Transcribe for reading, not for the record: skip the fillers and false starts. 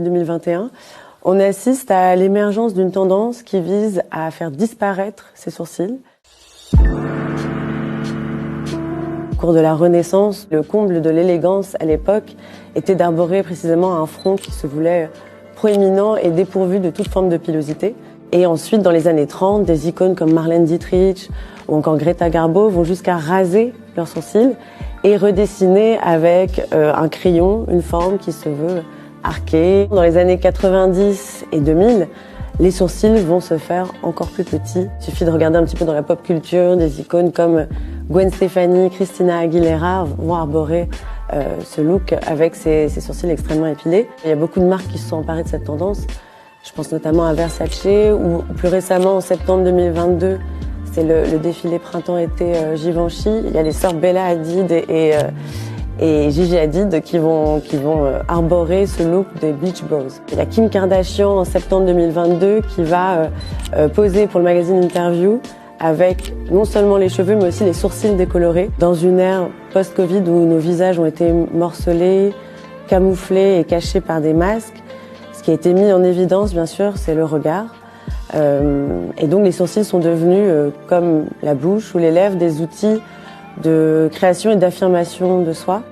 2021, on assiste à l'émergence d'une tendance qui vise à faire disparaître ses sourcils. Au cours de la Renaissance, le comble de l'élégance à l'époque était d'arborer précisément un front qui se voulait proéminent et dépourvu de toute forme de pilosité. Et ensuite, dans les années 30, des icônes comme Marlène Dietrich ou encore Greta Garbo vont jusqu'à raser leurs sourcils et redessiner avec un crayon une forme qui se veut arquée. Dans les années 90 et 2000, les sourcils vont se faire encore plus petits. Il suffit de regarder un petit peu dans la pop culture, des icônes comme Gwen Stefani, Christina Aguilera vont arborer ce look avec ses sourcils extrêmement épilés. Il y a beaucoup de marques qui se sont emparées de cette tendance. Je pense notamment à Versace ou plus récemment en septembre 2022, c'est le défilé printemps-été Givenchy. Il y a les sœurs Bella Hadid et Gigi Hadid qui vont arborer ce look des Beach Bros. Il y a Kim Kardashian en septembre 2022 qui va poser pour le magazine Interview avec non seulement les cheveux mais aussi les sourcils décolorés dans une ère post-Covid où nos visages ont été morcelés, camouflés et cachés par des masques. Ce qui a été mis en évidence, bien sûr, c'est le regard. Et donc les sourcils sont devenus, comme la bouche ou les lèvres, des outils de création et d'affirmation de soi.